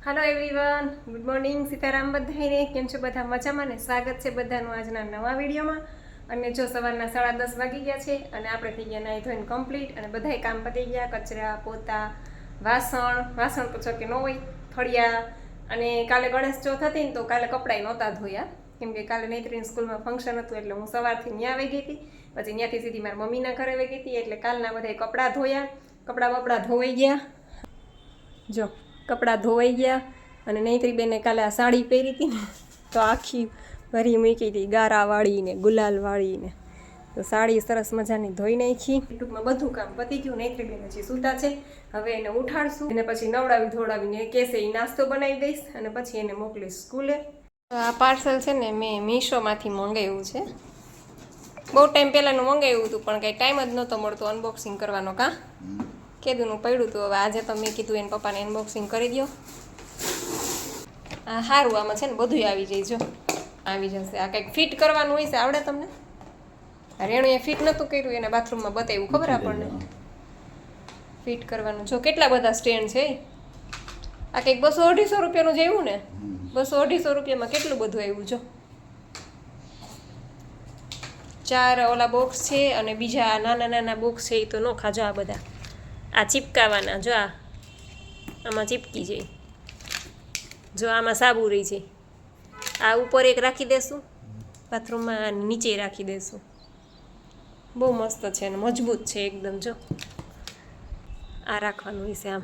Hello everyone, good morning. Sitaram બધાને. કેમ છો બધા? મજામાં ને? સ્વાગત છે બધાનું આજના નવા વિડીયોમાં. અને જો સવારના 10:30 વાગી ગયા છે અને આપણે થઈ ગયા નાહી ધોઈને કમ્પ્લીટ અને બધાય કામ પતી ગયા. કચરા, પોતા, વાસણ તો કે ન હોય, ફળિયા. અને કાલે ગણેશ ચોથ હતી ને તો કાલે કપડાય નહોતા ધોયા, કેમ કે કાલે નૈત્રીની સ્કૂલમાં ફંક્શન હતું એટલે હું સવારથી ત્યાં આવી ગઈ હતી. પછી ત્યાંથી સીધી મારા મમ્મીના ઘરે આવી ગઈ હતી એટલે કાલના બધાય કપડાં ધોયા. કપડાં ધોવાઈ ગયા. જો કપડાં ધોવાઈ ગયા. અને નૈત્રી બેને કાલે આ સાડી પહેરી હતી ને તો આખી ભરી મૂકી હતી, ગારાવાળી ને ગુલાલવાળી ને. તો સાડી સરસ મજાની ધોઈ નાખી. ટૂંકમાં બધું કામ પતી ગયું. નૈત્રી બેન હજી સૂતા છે. હવે એને ઉઠાડશું અને પછી નવડાવી ધોડાવીને કેસે એ નાસ્તો બનાવી દઈશ અને પછી એને મોકલીશ સ્કૂલે. આ પાર્સલ છે ને મેં મીશોમાંથી મંગાવ્યું છે. બહુ ટાઈમ પહેલાંનું મંગાવ્યું હતું પણ કંઈ ટાઈમ જ નહોતો મળતો અનબોક્સિંગ કરવાનો. કાં કીધુંનું પડ્યું હતું. હવે આજે તો મેં કીધું એને પપ્પાને અનબોક્સિંગ કરી દો. આ સારું, આમાં છે ને બધું આવી જાય. જો આવી જશે. આ કંઈક ફિટ કરવાનું હોય છે, આવડે તમને? રેણું એ ફિટ નહોતું કર્યું, એને બાથરૂમમાં બતાવ્યું, ખબર આપણને ફિટ કરવાનું. જો કેટલા બધા સ્ટેન્ડ છે. આ કંઈક 200-250 રૂપિયાનું જ આવ્યું ને. 200-250 રૂપિયામાં કેટલું બધું આવ્યું. જો 4 ઓલા બોક્સ છે અને બીજા નાના બોક્સ છે એ તો ન ખાજો. આ બધા આ ચીપકાવાના. જો આમાં ચીપકી જાય. જો આમાં સાબુ રહી છે. આ ઉપર એક રાખી દેશું બાથરૂમમાં, નીચે રાખી દેશું. બહુ મસ્ત છે અને મજબૂત છે એકદમ. જો આ રાખવાનું હોય છે આમ,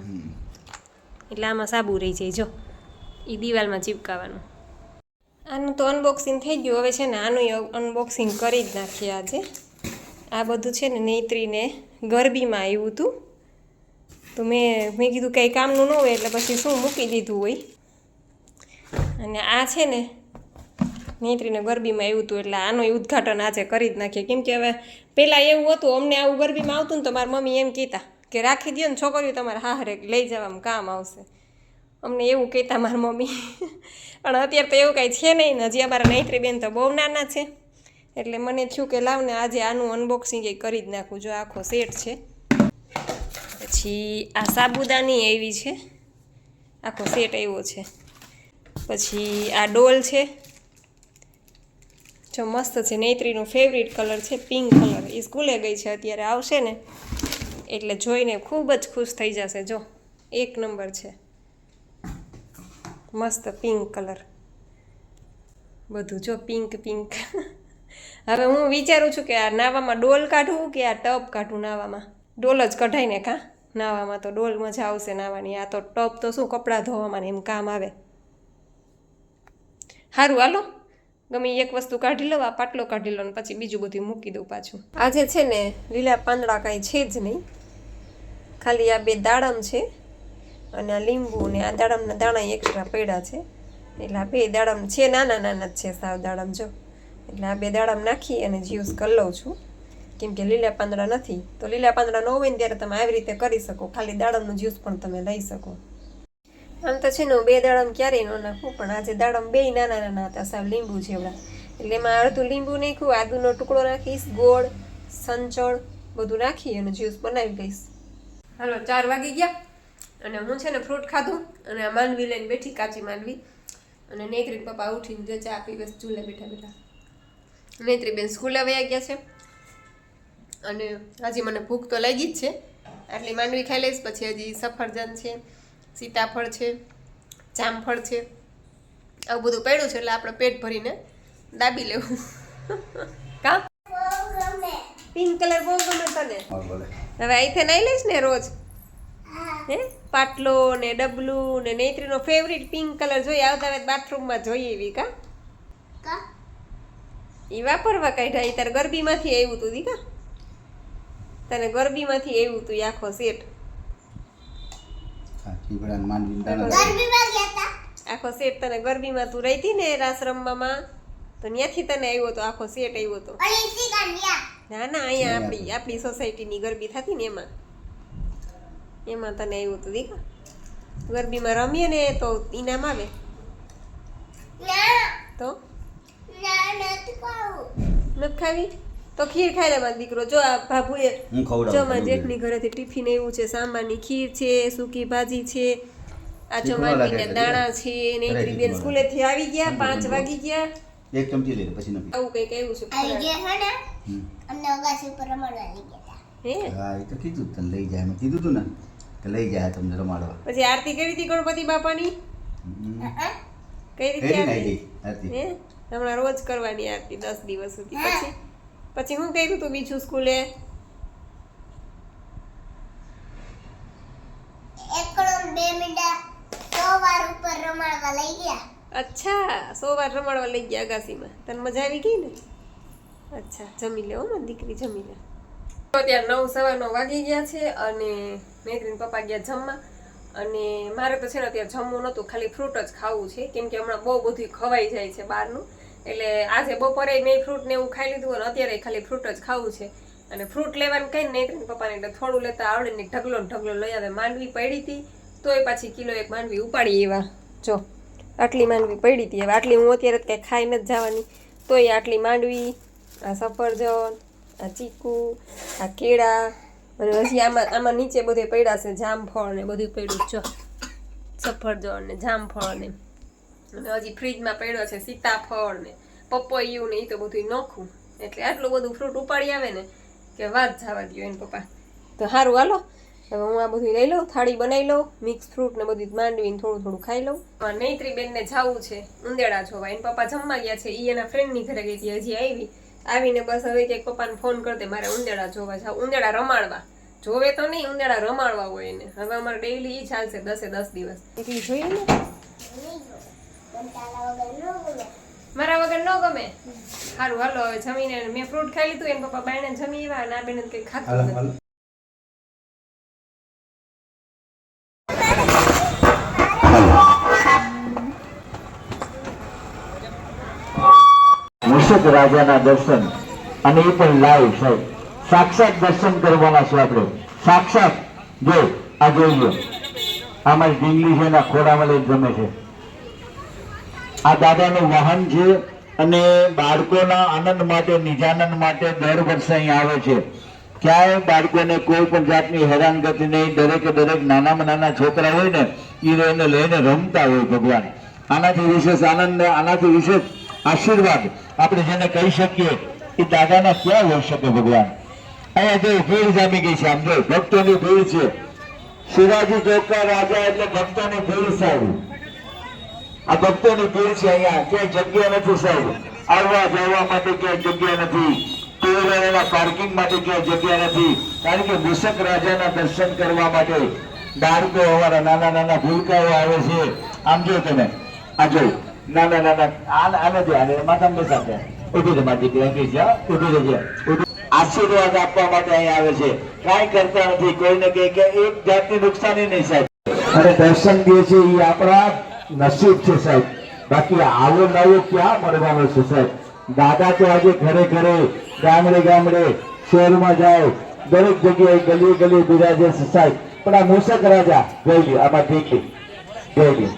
એટલે આમાં સાબુ રહી જાય. જો એ દિવાલમાં ચીપકાવાનું. આનું તો અનબોક્સિંગ થઈ ગયું. હવે છે ને આનું અનબોક્સિંગ કરી જ નાખીએ આજે. આ બધું છે ને નૈત્રીને ગરબીમાં આવ્યું હતું તો મેં કીધું કંઈ કામનું ન હોય એટલે પછી શું મૂકી દીધું હોય. અને આ છે ને નૈત્રીને ગરબીમાં આવ્યું હતું એટલે આનું ઉદ્ઘાટન આજે કરી જ નાખીએ. કેમ કે હવે પહેલાં એવું હતું, અમને આવું ગરબીમાં આવતું ને તો મારી મમ્મી એમ કહેતા કે રાખી દો ને છોકરીઓ તમારે હારે લઈ જવામાં કામ આવશે. અમને એવું કહેતા મારી મમ્મી. પણ અત્યારે તો એવું કાંઈ છે નહીં ને. હજી અમારા નૈત્રી બેન તો બહુ નાના છે એટલે મને થયું કે લાવને આજે આનું અનબોક્સિંગ એ કરી જ નાખું. જો આખો સેટ છે. પછી આ સાબુદાની એવી છે, આખો સેટ આવ્યો છે. પછી આ ડોલ છે. જો મસ્ત છે. નૈત્રીનું ફેવરિટ કલર છે પિંક કલર. એ સ્કૂલે ગઈ છે અત્યારે, આવશે ને એટલે જોઈને ખૂબ જ ખુશ થઈ જશે. જો 1 નંબર છે, મસ્ત પિંક કલર બધું. જો પિંક. હવે હું વિચારું છું કે આ નાવામાં ડોલ કાઢું કે આ ટબ કાઢું. નાવામાં ડોલ જ કઢાય ને. કાં નાવામાં તો ડોલ મજા આવશે નાવાની. આ તો ટબ તો શું કપડાં ધોવામાં એમ કામ આવે. સારું હાલો, ગમે એક વસ્તુ કાઢી લો. આ પાટલો કાઢી લો ને પછી બીજું બધું મૂકી દઉં પાછું. આજે છે ને લીલા પાંદડા કાંઈ છે જ નહીં, ખાલી આ 2 દાડમ છે અને આ લીંબુ ને આ દાડમના દાણા એક્સ્ટ્રા પડ્યા છે. એટલે આ 2 દાડમ છે, નાના જ છે સાવ દાડમ. જો એટલે આ 2 દાડમ નાખી અને જ્યુસ કરી લઉં છું. કેમ કે લીલા પાંદડા નથી તો લીલા પાંદડા ન હોય ને ત્યારે તમે આવી રીતે કરી શકો. ખાલી દાડમનું જ્યુસ પણ તમે લઈ શકો. આમ તો છે ને હું 2 દાડમ ક્યારેય ન નાખું, પણ આજે દાડમ 2 નાના હતા સાવ લીંબુ જેવડા. એટલે એમાં અડધું લીંબુ નાખ્યું, આદુનો ટુકડો નાખીશ, ગોળ, સંચળ બધું નાખી અને જ્યુસ બનાવી દઈશ. હાલો 4 વાગી ગયા અને હું છે ને ફ્રૂટ ખાધું અને આ માંડવી લઈને બેઠી, કાચી માંડવી. અને નૈત્રી પપ્પા ઉઠીને જો ચા પીવે ચૂલે બેઠા. નૈત્રી બેન સ્કૂલે વયા ગયા છે અને હજી મને ભૂખ તો લાગી જ છે. આટલી માંડવી ખાઈ લઈશ. પછી હજી સફરજન છે, સીતાફળ છે, જામફળ છે, આવું બધું પડ્યું છે એટલે આપણે પેટ ભરીને દાબી લેવું. કા પિંક કલર બહુ ગમે તને? હવે અહીંથી નાઈ લઈશ ને રોજ. હે પાટલો ને ડબલું ને નૈત્રીનો ફેવરિટ પિંક કલર જોઈએ. આવતા વેત બાથરૂમમાં જોઈએ એવી. કા એ વાપરવા કાઢ્યા. એ તારે ગરબીમાંથી આવ્યું હતું દીકા, તને ગરબીમાંથી આવ્યું હતું આખો સેટ. આખો સેટ તને ગરબીમાં તું રહી હતી ને રાસ રમવામાં તો ત્યાંથી તને આવ્યો હતો. આખો સેટ આવ્યો હતો. ના અહીંયા આપણી સોસાયટીની ગરબી થતી ને એમાં તને આવ્યું હતું દીકા. ગરબીમાં રમીએ ને તો ઇનામ આવે. તો નથી ખાવી તો ખીર ખાઈ લે મારો દીકરો. જો આ ભાભુએ જો મારા જેઠની ઘરેથી ટિફિન આવ્યું છે. સાંભારની ખીર છે, સૂકી ભાજી છે, આ જો માનવીને દાણા છે ને એક બેન સ્કૂલેથી આવી ગયા 5 વાગી ગયા. એક ચમચી લઈ લે પછી નથી. આવું કઈ કેવું છે આઈ ગયા હે ને અમને અગાસી ઉપર રમાડવા લઈ ગયા હે હા એ તો કીધું તને લઈ જાય મેં કીધું તું ને કે લઈ જાય તમને રમાડવા. પછી આરતી કરી હતી ગણપતિ બાપાની કઈ રીતે આરતી હે હમણાં રોજ કરવાની આરતી 10 દિવસ સુધી. પછી હું કર્યું તું બીજું સ્કૂલે? એકડો 2 મિનિટ 100 વાર ઉપર રમાડવા લઈ ગયા. અચ્છા 100 વાર રમાડવા લઈ ગયા અગાસીમાં. તને મજા આવી ગઈ ને? અચ્છા જમી લે હો મારી દીકરી જમી લે. અત્યારે 9:15 વાગી ગયા છે અને મેઘરીન પપ્પા ગયા જમવા. અને મારે તો છે ને અત્યારે જમવું નહોતું, ખાલી ફ્રૂટ જ ખાવું છે કેમ કે હમણાં બહુ બધું ખવાઈ જાય છે બહારનું. એટલે આજે બપોરે મેં ફ્રૂટ ને એવું ખાઈ લીધું અને અત્યારે ખાલી ફ્રૂટ જ ખાવું છે. અને ફ્રૂટ લેવાનું કઈ મેઘરીન પપ્પાને એટલે થોડું લેતા આવડે ને ઢગલો ને ઢગલો લઈ આવે. માંડવી પડી હતી તોય પાછી કિલો 1 માંડવી ઉપાડી એવા. જો આટલી માંડવી પડી હતી, હવે આટલી હું અત્યારે કંઈ ખાઈ નથી જવાની તોય આટલી માંડવી, આ સફરજન, આ ચીકુ, આ કેળા અને હજી આમાં નીચે બધે પડ્યા છે જામફળ ને બધું પડ્યું. જો સફરજન ને જામફળ ને અને હજી ફ્રીજમાં પડ્યો છે સીતાફળ ને પપૈયું ને એ તો બધું નોખું. એટલે આટલું બધું ફ્રૂટ ઉપાડી આવે ને કે વાત જવા દો એને પપ્પા. તો સારું હાલો હવે હું આ બધું લઈ લઉં, થાળી બનાવી લઉં, મિક્સ ફ્રૂટ ને બધું માંડવીને થોડું થોડું ખાઈ લઉં. નૈત્રી બેનને જવું છે ઉંદેડા જોવા. એને પપ્પા જમવા ગયા છે, એ એના ફ્રેન્ડની ઘરે ગઈ હતી, હજી આવીને બસ હવે કે પપ્પાને ફોન કરતે મારે ઉંદેડા જોવા જાવ, ઉંદેડા રમાડવા. જોવે તો નહીં, ઉંદેડા રમાડવા હોય એને. હવે અમારે ડેઈલી ઈ ચાલશે 10 દિવસ. એટલી જોઈએ ને મારા વગર ન ગમે. સારું હાલો હવે જમીને મેં ફ્રૂટ ખાઈ લીધું, એને પપ્પા બાયણે જમી એવા અને આ બેન કંઈ ખાતું નથી. મૂષક રાજાના દર્શન અને એ પણ લાઈવ સાહેબ સાક્ષાત દર્શન કરવાના છે આપણે. સાક્ષાત જો આ જોઈ લો, આમાં ઢીંગલી છે એના ખોડામાં લઈને જમે છે. આ દાદાનું વાહન છે અને બાળકોના આનંદ માટે, નિજાનંદ માટે દર વર્ષે અહીં આવે છે. ક્યાંય બાળકોને કોઈ પણ જાતની હેરાનગતિ નહીં. દરેકે દરેક નાનામાં નાના છોકરા હોય ને એ એને લઈને રમતા હોય ભગવાન. આનાથી વિશેષ આનંદ, આનાથી વિશેષ આશીર્વાદ આપણે જેને કહી શકીએ એ દાદાના ક્યાં હોઈ શકે ભગવાન. અહીંયા જો ભીડ જામી ગઈ છે, આમ જો ભક્તોની ભીડ છે. શિવાજી ચોકના રાજા એટલે ભક્તોની ભીડ સાહેબ. આ ભક્તોની ભીડ છે. અહીંયા ક્યાંય જગ્યા નથી સાહેબ, આવવા જવા માટે ક્યાંય જગ્યા નથી, ટુ વ્હીલરના પાર્કિંગ માટે ક્યાંય જગ્યા નથી. કારણ કે મૂષક રાજાના દર્શન કરવા માટે બાળકો, અમારા નાના નાના ભૂલકાઓ આવે છે. આમ જો તમે આ જો નાના નાના આને જો આને માથામાં બેસાડે ઉભી રહે મારી દીકરી છે, ઉભી રહેજે. આશીર્વાદ આપવા માટે અહીં આવે છે, કાંઈ કરતા નથી. કોઈને કે એક જાતની નુકસાની નહીં સાહેબ. અને દર્શન દે છે એ આપણા નસીબ છે સાહેબ. બાકી આવો નવો ક્યાં મળવાનો છે સાહેબ. દાદા તો આજે ઘરે ઘરે, ગામડે ગામડે, શહેરમાં જાય, દરેક જગ્યાએ ગલીએ ગલીએ બિરાજે છે સાહેબ. પણ આ મૂષક રાજા જોઈ લ્યો, આમાં ઠીક જોઈ લ્યો.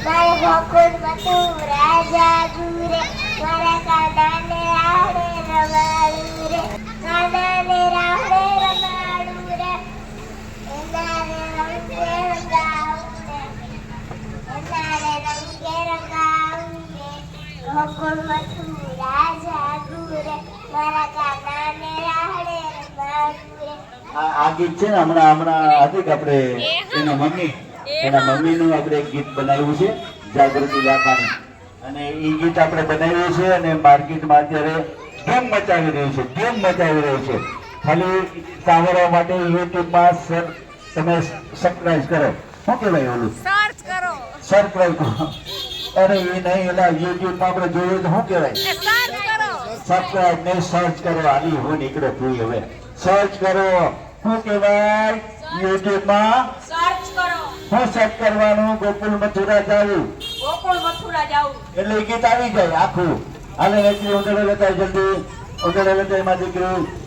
મારે ગોકુળ મથું રાજા ગુરે મારા કાનાને રાહડે રમાડું રે, કાનાને રાહડે રમાડું રે, એનારે રંગે રંગાવું રે, એનારે રંગે રંગાવું રે. ગોકુળ મથું રાજા ગુરે મારા કાનાને રાહડે રમાડું રે. આ ગીત છે ને હમણાં હતી કે આપણે એના મમ્મીનું આપણે ગીત બનાવ્યું છે જાગૃતિ લાખાણી, અને એ ગીત આપણે બનાવ્યું છે અને માર્કેટમાં અત્યારે ધૂમ મચાવી રહ્યું છે, ધૂમ મચાવી રહ્યું છે. ખાલી સાંભળવા માટે યુટ્યુબમાં તમે સબસ્ક્રાઇબ કરો. શું કહેવાય ઓલું? સર્ચ કરો. સબસ્ક્રાઇબ કરો. અરે એ નહીં, એલા યુટ્યુબમાં આપણે જોઈએ તો શું કહેવાય? સર્ચ કરો. સબસ્ક્રાઇબ ને સર્ચ કરો. આની હું નીકળે તું હવે સર્ચ કરો. શું કહેવાય? યુટ્યુબમાં સર્ચ કરો. હું સર્ચ કરવાનું? ગોકુળ મથુરા જાવું. ગોકુળ મથુરા જાવું એટલે એ ગીત આવી જાય આખું. હાલે એટલી ઉંદડે લેતા જલ્દી, ઉંદડે લેતા એમાં દીકરી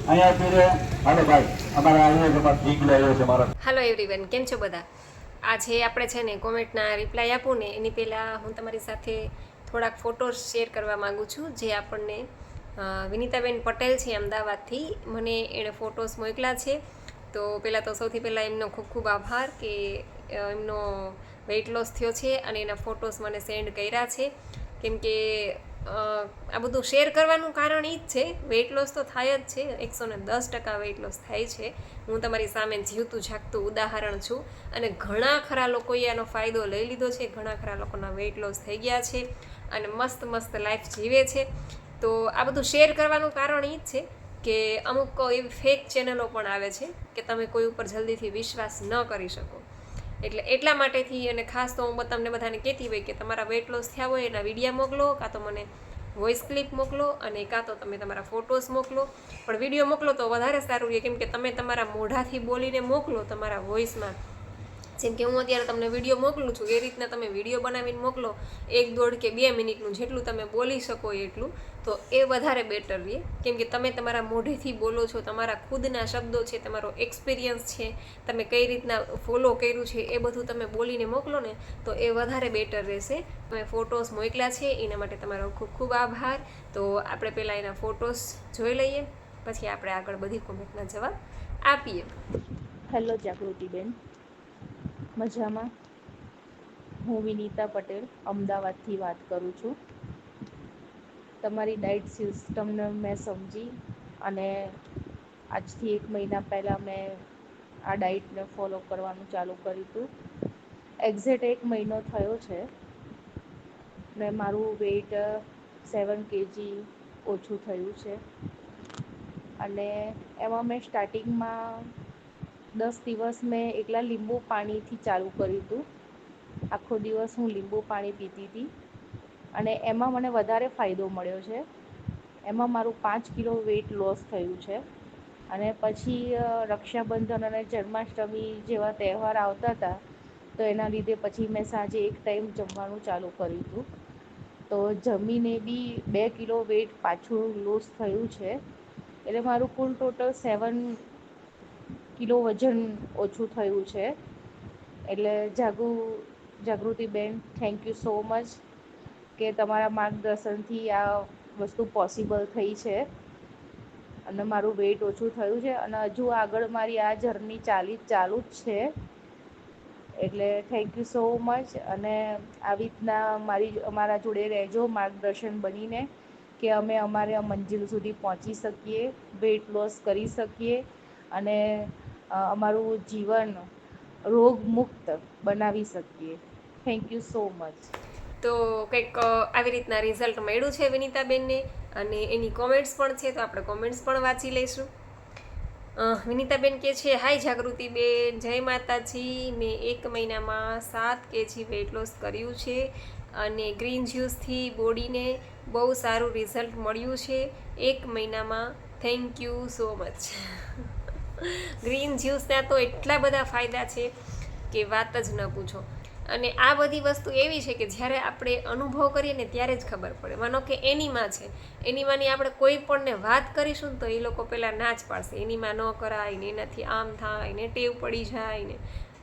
અહીંયા ફીરે. હાલો ભાઈ અમારા આવ્યો છે, અમારો દીકરો આવ્યો છે મારો. હેલો એવરીવન, કેમ છો બધા? આજે આપણે છે ને કોમેન્ટના રિપ્લાય આપું ને એની પહેલાં હું તમારી સાથે થોડાક ફોટોસ શેર કરવા માગું છું, જે આપણને વિનીતાબેન પટેલ છે અમદાવાદથી, મને એણે ફોટોસ મોકલ્યા છે. તો પહેલાં તો સૌથી પહેલાં એમનો ખૂબ ખૂબ આભાર કે એમનો વેઇટ લોસ થયો છે અને એના ફોટોસ મને સેન્ડ કર્યા છે. કેમ કે આ બધું શેર કરવાનું કારણ એ જ છે, વેઇટ લોસ તો થાય જ છે, 110% વેઇટ લોસ થાય છે. હું તમારી સામે જીવતું જાગતું ઉદાહરણ છું અને ઘણા ખરા લોકોએ આનો ફાયદો લઈ લીધો છે, ઘણા ખરા લોકોના વેઇટ લોસ થઈ ગયા છે અને મસ્ત મસ્ત લાઈફ જીવે છે. તો આ બધું શેર કરવાનું કારણ એ જ છે કે અમુક એવી ફેક ચેનલો પણ આવે છે કે તમે કોઈ ઉપર જલ્દીથી વિશ્વાસ ન કરી શકો. એટલે એટલા માટેથી અને ખાસ તો હું તમને બધાને કહેતી હોય કે તમારા વેઇટ લોસ થયા હોય એના વિડીયા મોકલો, કાં તો મને વોઇસ ક્લિપ મોકલો અને કાં તો તમે તમારા ફોટોસ મોકલો. પણ વિડીયો મોકલો તો વધારે સારું રહે, કેમ કે તમે તમારા મોઢાથી બોલીને મોકલો તમારા વોઇસમાં. જેમ કે હું અત્યારે તમને વિડીયો મોકલું છું એ રીતના તમે વિડીયો બનાવીને મોકલો 1, 1.5 કે 2 મિનિટનું, જેટલું તમે બોલી શકો એટલું, તો એ વધારે બેટર રહે. કેમ કે તમે તમારા મોઢેથી બોલો છો, તમારા ખુદના શબ્દો છે, તમારો એક્સપિરિયન્સ છે, તમે કઈ રીતના ફોલો કર્યું છે એ બધું તમે બોલીને મોકલો ને તો એ વધારે બેટર રહેશે. તમે ફોટોસ મોકલ્યા છે એના માટે તમારો ખૂબ ખૂબ આભાર. તો આપણે પહેલાં એના ફોટોસ જોઈ લઈએ, પછી આપણે આગળ બધી કોમેન્ટના જવાબ આપીએ. હેલો જાગૃતિબેન, મજામાં? હું વિનીતા પટેલ અમદાવાદથી વાત કરું છું. તમારી ડાયટ સિસ્ટમને મેં સમજી અને આજથી 1 મહિના પહેલાં મેં આ ડાયટને ફોલો કરવાનું ચાલુ કર્યું હતું. એક્ઝેક્ટ 1 મહિનો થયો છે ને મારું વેઇટ 7 kg ઓછું થયું છે. અને એમાં મેં સ્ટાર્ટિંગમાં 10 દિવસ મેં એકલા લીંબુ પાણીથી ચાલુ કર્યું હતું. આખો દિવસ હું લીંબુ પાણી પીતી હતી અને એમાં મને વધારે ફાયદો મળ્યો છે. એમાં મારું 5 કિલો વેઇટ લોસ થયું છે. અને પછી રક્ષાબંધન અને જન્માષ્ટમી જેવા તહેવાર આવતા હતા તો એના લીધે પછી મેં સાંજે એક ટાઈમ જમવાનું ચાલુ કર્યું હતું. તો જમીને બી 2 કિલો વેઇટ પાછું લોસ થયું છે. એટલે મારું કુલ ટોટલ 7 કિલો વજન ઓછું થયું છે. એટલે જાગૃતિબેન, થેન્ક યુ સો મચ કે તમારા માર્ગદર્શનથી આ વસ્તુ પોસિબલ થઈ છે અને મારું વેઇટ ઓછું થયું છે અને હજુ આગળ મારી આ જર્ની ચાલુ જ છે. એટલે થેન્ક યુ સો મચ. અને આવી રીતના અમારા જોડે રહેજો માર્ગદર્શન બનીને કે અમે અમારા મંજિલ સુધી પહોંચી શકીએ, વેઇટ લોસ કરી શકીએ અને અમારું જીવન રોગમુક્ત બનાવી શકીએ. Thank you so much. તો કંઈક આવી રીતના રિઝલ્ટ મળ્યું છે વિનીતાબેનને અને એની કોમેન્ટ્સ પણ છે, તો આપણે કોમેન્ટ્સ પણ વાંચી લઈશું. વિનીતાબેન કહે છે, હાય જાગૃતિબેન, જય માતાજી. મેં 1 મહિનામાં 7 kg વેઇટ લોસ કર્યું છે અને ગ્રીન જ્યુસથી બોડીને બહુ સારું રિઝલ્ટ મળ્યું છે 1 મહિનામાં. Thank you so much. Green જ્યુસના તો એટલા બધા ફાયદા છે કે વાત જ ન પૂછો. અને આ બધી વસ્તુ એવી છે કે જ્યારે આપણે અનુભવ કરીએ ને ત્યારે જ ખબર પડે. માનો કે એનીમાં છે, એનીમાંની આપણે કોઈ પણને વાત કરીશું ને તો એ લોકો પહેલાં ના જ પાડશે, એનીમાં ન કરાય ને, એનાથી આમ થાય ને, ટેવ પડી જાય ને,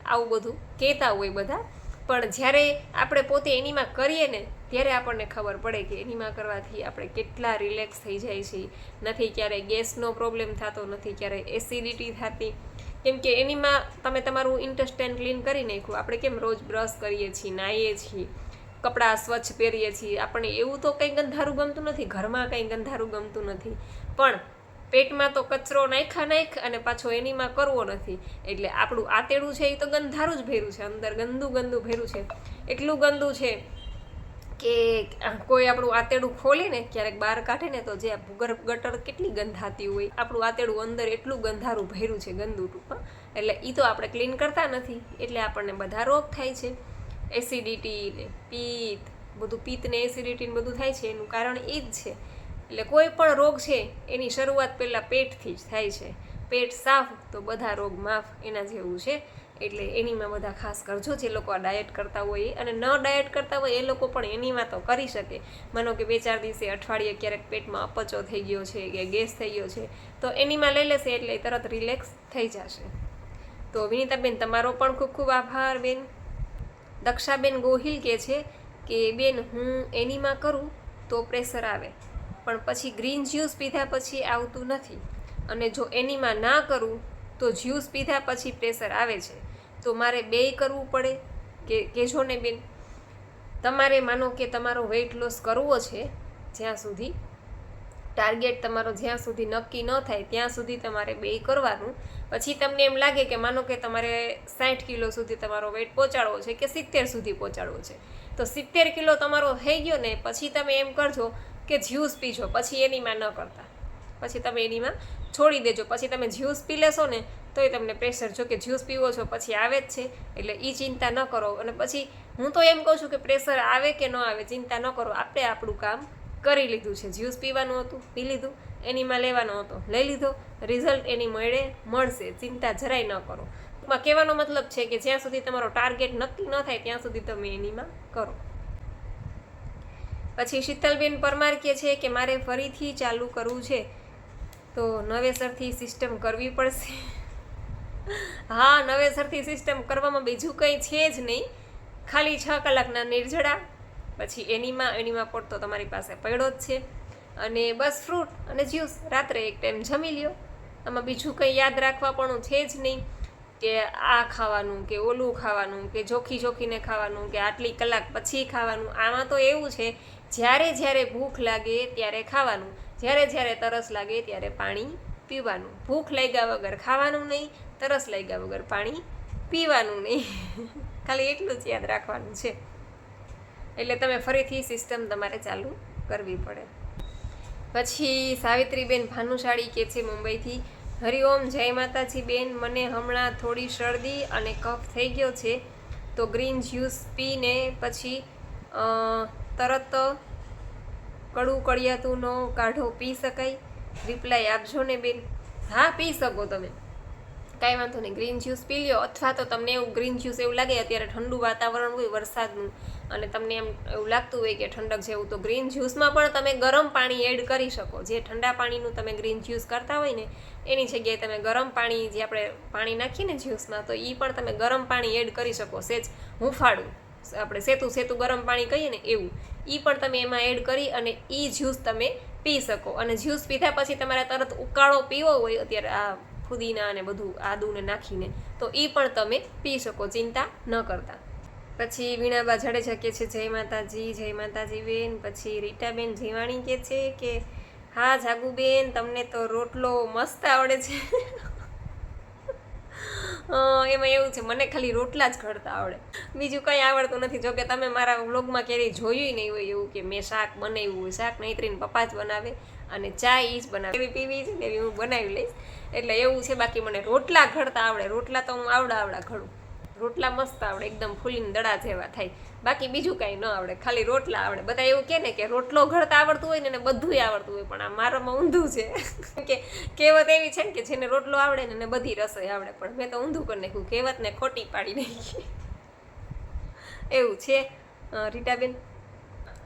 આવું બધું કહેતા હોય બધા. પણ જ્યારે આપણે પોતે એનીમાં કરીએ ને ત્યારે આપણને ખબર પડે કે એનીમાં કરવાથી આપણે કેટલા રિલેક્સ થઈ જાય છે. નથી ક્યારેય ગેસનો પ્રોબ્લેમ થતો, નથી ક્યારેય એસિડિટી થતી. કેમ કે એનીમાં તમે તમારું ઇન્ટેસ્ટાઇન ક્લીન કરી નાખ્યું. આપણે કેમ રોજ બ્રશ કરીએ છીએ, નાહીએ છીએ, કપડાં સ્વચ્છ પહેરીએ છીએ, આપણને એવું તો કંઈ ગંધારું ગમતું નથી, ઘરમાં કંઈ ગંધારું ગમતું નથી, પણ પેટમાં તો કચરો નાખ અને પાછો એનીમાં કરવો નથી. એટલે આપણું આતેડું છે એ તો ગંધારું જ ભર્યું છે, અંદર ગંદુ ભર્યું છે. એટલું ગંદુ છે કે કોઈ આપણું આતેડું ખોલીને ક્યારેક બહાર કાઢે ને તો જે ભૂગર્ભ ગટર કેટલી ગંધાતી હોય, આપણું આતેડું અંદર એટલું ગંધારું ભર્યું છે, ગંદુ ટૂંકમાં. એટલે એ તો આપણે ક્લીન કરતા નથી, એટલે આપણને બધા રોગ થાય છે. એસિડિટી ને પિત્ત, બધું પિત્ત ને એસિડિટી ને બધું થાય છે, એનું કારણ એ જ છે. એટલે કોઈ પણ રોગ છે એની શરૂઆત પહેલાં પેટથી જ થાય છે. પેટ સાફ તો બધા રોગ માફ, એના જેવું છે. એટલે એનીમાં બધા ખાસ કરજો જે લોકો આ ડાયટ કરતા હોય, અને ન ડાયટ કરતા હોય એ લોકો પણ એનીમાં તો કરી શકે. માનો કે 2-4 દિવસે, અઠવાડિયે ક્યારેક પેટમાં અપચો થઈ ગયો છે કે ગેસ થઈ ગયો છે તો એનીમાં લઈ લેશે એટલે તરત રિલેક્સ થઈ જશે. તો વિનીતાબેન, તમારો પણ ખૂબ ખૂબ આભાર બેન. દક્ષાબેન ગોહિલ કહે છે કે બેન, હું એનીમાં કરું તો પ્રેશર આવે, પણ પછી ગ્રીન જ્યુસ પીધા પછી આવતું નથી, અને જો એનીમાં ના કરું તો જ્યુસ પીધા પછી પ્રેશર આવે છે, તો મારે બેય કરવું પડે કે કહેજો ને બેન? તમારે માનો કે તમારો વેઇટ લોસ કરવો છે, જ્યાં સુધી ટાર્ગેટ તમારો જ્યાં સુધી નક્કી ન થાય ત્યાં સુધી તમારે બેય કરવાનું. પછી તમને એમ લાગે કે માનો કે તમારે 60 કિલો સુધી તમારો વેઇટ પહોંચાડવો છે કે 70 સુધી પહોંચાડવો છે, તો 70 કિલો તમારો થઈ ગયો ને પછી તમે એમ કરજો કે જ્યુસ પીજો, પછી એનીમાં ન કરતા, પછી તમે એનીમાં છોડી દેજો. પછી તમે જ્યુસ પી લેશો ને તોય તમને પ્રેશર, જો કે જ્યુસ પીવો છો પછી આવે જ છે, એટલે એ ચિંતા ન કરો. અને પછી હું તો એમ કહું છું કે પ્રેશર આવે કે ન આવે ચિંતા ન કરો, આપણે આપણું કામ કરી લીધું છે. જ્યુસ પીવાનું હતું પી લીધું, એનીમાં લેવાનો હતો લઈ લીધો, રિઝલ્ટ એની મળશે, ચિંતા જરાય ન કરો. ટૂંકમાં કહેવાનો મતલબ છે કે જ્યાં સુધી તમારો ટાર્ગેટ નક્કી ન થાય ત્યાં સુધી તમે એનીમાં કરો. પછી શીતલબેન પરમાર કહે છે કે મારે ફરીથી ચાલુ કરવું છે તો નવેસરથી સિસ્ટમ કરવી પડશે. હા, નવેસરથી સિસ્ટમ કરવામાં બીજું કંઈ છે જ નહીં, ખાલી 6 કલાકના નિર્જળા, પછી એનીમાં પડતો તમારી પાસે પડ્યો જ છે, અને બસ ફ્રૂટ અને જ્યુસ રાત્રે એક ટાઈમ જમી લ્યો. આમાં બીજું કંઈ યાદ રાખવા પણ છે જ નહીં કે આ ખાવાનું કે ઓલું ખાવાનું કે જોખીને ખાવાનું કે આટલી કલાક પછી ખાવાનું. આમાં તો એવું છે જ્યારે જ્યારે ભૂખ લાગે ત્યારે ખાવાનું, જ્યારે તરસ લાગે ત્યારે પાણી પીવાનું. ભૂખ લાગ્યા વગર ખાવાનું નહીં, તરસ લાગ્યા વગર પાણી પીવાનું નહીં. ખાલી એટલું જ યાદ રાખવાનું છે. એટલે તમે ફરીથી સિસ્ટમ તમારે ચાલુ કરવી પડે. પછી સાવિત્રીબેન ભાનુશાળી કહે છે મુંબઈથી, હરિઓમ, જય માતાજી બેન, મને હમણાં થોડી શરદી અને કફ થઈ ગયો છે, તો ગ્રીન જ્યુસ પીને પછી તરત કડું કડિયાતુંનો કાઢો પી શકાય? રિપ્લાય આપજો ને બેન. હા, પી શકો તમે, કાંઈ વાંધો નહીં. ગ્રીન જ્યુસ પી લ્યો, અથવા તો તમને એવું ગ્રીન જ્યુસ એવું લાગે અત્યારે ઠંડુ વાતાવરણ હોય વરસાદનું અને તમને એમ એવું લાગતું હોય કે ઠંડક જેવું, તો ગ્રીન જ્યુસમાં પણ તમે ગરમ પાણી એડ કરી શકો. જે ઠંડા પાણીનું તમે ગ્રીન જ્યુસ કરતા હોય ને એની જગ્યાએ તમે ગરમ પાણી, જે આપણે પાણી નાખીએ ને જ્યુસમાં, તો એ પણ તમે ગરમ પાણી એડ કરી શકો. સેજ હુંફાળું, આપણે સેતું ગરમ પાણી કહીએ ને એવું, એ પણ તમે એમાં એડ કરી અને એ જ્યુસ તમે પી શકો. અને જ્યુસ પીધા પછી તમારે તરત ઉકાળો પીવો હોય અત્યારે આ ફુદીના અને બધું આદુને નાખીને, તો એ પણ તમે પી શકો, ચિંતા ન કરતા. પછી વીણાબા જાડેજા કહે છે જય માતાજી બેન. પછી રીટાબેન જીવાણી કહે છે કે હા જાગુબેન, તમને તો રોટલો મસ્ત આવડે છે. એમાં એવું છે, મને ખાલી રોટલા જ ઘડતા આવડે, બીજું કંઈ આવડતું નથી. જોકે તમે મારા વ્લોગમાં ક્યારેય જોયું નહીં હોય એવું કે મેં શાક બનાવ્યું હોય. શાક નહીંતરીને પપ્પા જ બનાવે અને ચા એ જ બનાવે, એવી પીવી છે ને એવી હું બનાવી લઈશ, એટલે એવું છે. બાકી મને રોટલા ઘડતા આવડે, રોટલા તો હું આવડા ઘડું, રોટલા મસ્ત આવડે, એકદમ ફૂલીને દડા જેવા થાય. બાકી બીજું કાંઈ ન આવડે, ખાલી રોટલા આવડે. બધા એવું કહે ને કે રોટલો ઘડતા આવડતું હોય ને બધુંય આવડતું હોય, પણ આ મારામાં ઊંધું છે. કે કહેવત એવી છે ને કે જેને રોટલો આવડે ને બધી રસોઈ આવડે, પણ મેં તો ઊંધું કરી નાખ્યું, કહેવતને ખોટી પાડી નાખી. એવું છે રીટાબેન.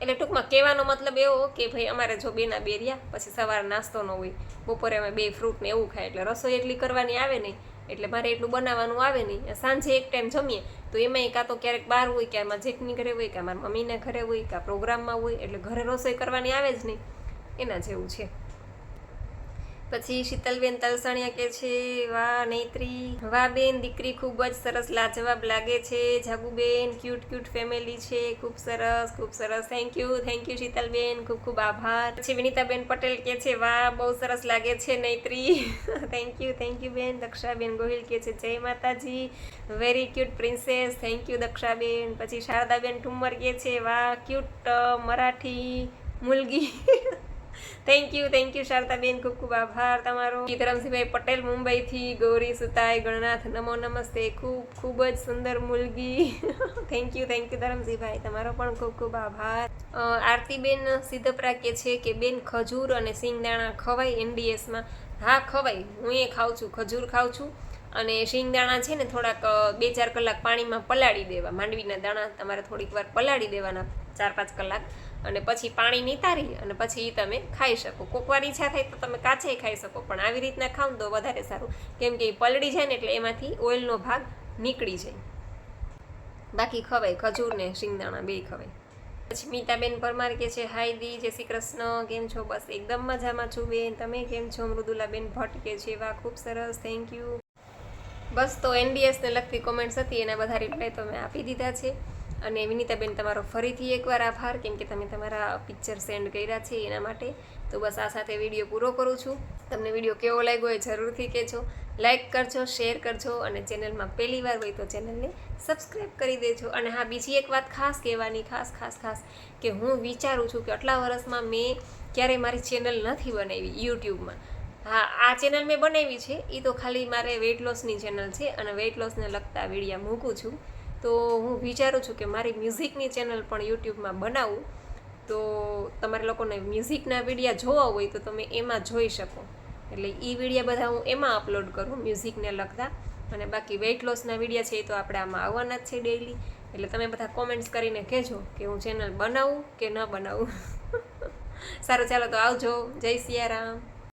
એટલે ટૂંકમાં કહેવાનો મતલબ એવો કે ભાઈ અમારે જો બેના બે રહ્યા, પછી સવારે નાસ્તો ન હોય, બપોરે અમે 2 ફ્રૂટ ને એવું ખાય, એટલે રસોઈ એટલી કરવાની આવે નહીં, એટલે મારે એટલું બનાવવાનું આવે નહીં. સાંજે એક ટાઈમ જમીએ તો એમાંય કાં તો ક્યારેક બહાર હોય, કે આમાં જેઠની ઘરે હોય, કે મારા મમ્મીના ઘરે હોય, કે પ્રોગ્રામમાં હોય, એટલે ઘરે રસોઈ કરવાની આવે જ નહીં, એના જેવું છે. પછી શીતલબેન તલસાણિયા કહે છે વાહ નૈત્રી, વાહ બેન, દીકરી ખૂબ જ સરસ લાજવાબ લાગે છે. જાગુબેન ક્યુટ ફેમિલી છે, ખૂબ સરસ. થેન્ક યુ શીતલબેન, ખૂબ આભાર. પછી વિનીતાબેન પટેલ કહે છે વાહ બહુ સરસ લાગે છે નૈત્રી. થેન્ક યુ બેન. દક્ષાબેન ગોહિલ કહે છે જય માતાજી, very cute princess. Thank you Dakshaben. પછી શારદાબેન ઠુમ્મર કહે છે વાહ ક્યુટ મરાઠી મુલગી. થેન્ક યુ શારદાબેન, ખૂબ આભાર તમારો. ધરમસિંહભાઈ પટેલ મુંબઈથી, ગૌરી સુતાય ગણનાથ, નમો નમસ્તે, ખૂબ જ સુંદર મુલગી. થેન્ક યુ ધરમસિંહભાઈ, તમારો પણ ખૂબ આભાર. આરતીબેન સિદ્ધપરા કહે છે કે બેન ખજૂર અને સિંગદાણા ખવાય NDS-માં? હા ખવાય, હું એ ખાઉં છું, ખજૂર ખાઉં છું. અને સિંગદાણા છે ને થોડાક 2-4 કલાક પાણીમાં પલાળી દેવા. માંડવીના દાણા તમારે થોડીક વાર પલાળી દેવાના 4-5 કલાક, અને પછી પાણી નિતારી અને પછી એ તમે ખાઈ શકો. કોકવાર ઈચ્છા થાય તો તમે કાચે ખાઈ શકો, પણ આવી રીતના ખાવ તો વધારે સારું, કેમ કે એ પલળી જાય ને એટલે એમાંથી ઓઇલનો ભાગ નીકળી જાય. બાકી ખવાય, ખજૂર ને સિંગદાણા બેય ખવાય. પછી મીતાબેન પરમાર કહે છે હાય દી, જય શ્રી કૃષ્ણ, કેમ છો? બસ એકદમ મજામાં છું બેન, તમે કેમ છો? મૃદુલાબેન ભટ્ટ કહે છે વાહ ખૂબ સરસ, થેન્ક યુ. બસ તો એનડીએસને લગતી કોમેન્ટ્સ હતી એના બધા રિપ્લાય તો મેં આપી દીધા છે. અને વિનીતાબેન તમારો ફરીથી એકવાર આભાર, કેમ કે તમે તમારા પિક્ચર સેન્ડ કર્યા છે એના માટે. તો બસ આ સાથે વિડીયો પૂરો કરું છું. તમને વિડીયો કેવો લાગ્યો એ જરૂરથી કહેજો. લાઇક કરજો, શેર કરજો અને ચેનલમાં પહેલી વાર હોય તો ચેનલને સબસ્ક્રાઈબ કરી દેજો. અને હા, બીજી એક વાત ખાસ કહેવાની, ખાસ કે હું વિચારું છું કે આટલા વર્ષમાં મેં ક્યારેય મારી ચેનલ નથી બનાવી યુટ્યુબમાં. હા, આ ચેનલ મેં બનાવી છે, એ તો ખાલી મારે વેઇટ લોસની ચેનલ છે અને વેઇટ લોસને લગતા વિડીયા મૂકું છું. તો હું વિચારું છું કે મારી મ્યુઝિકની ચેનલ પણ યુટ્યુબમાં બનાવું. તો તમારે લોકોને મ્યુઝિકના વિડીયા જોવા હોય તો તમે એમાં જોઈ શકો. એટલે એ વિડીયા બધા હું એમાં અપલોડ કરું મ્યુઝિકને લગતા. અને બાકી વેઇટ લોસના વિડીયા છે એ તો આપણે આમાં આવવાના જ છે ડેઈલી. એટલે તમે બધા કોમેન્ટ્સ કરીને કહેજો કે હું ચેનલ બનાવું કે ન બનાવું. સારું, ચાલો તો આવજો. જય સિયારામ.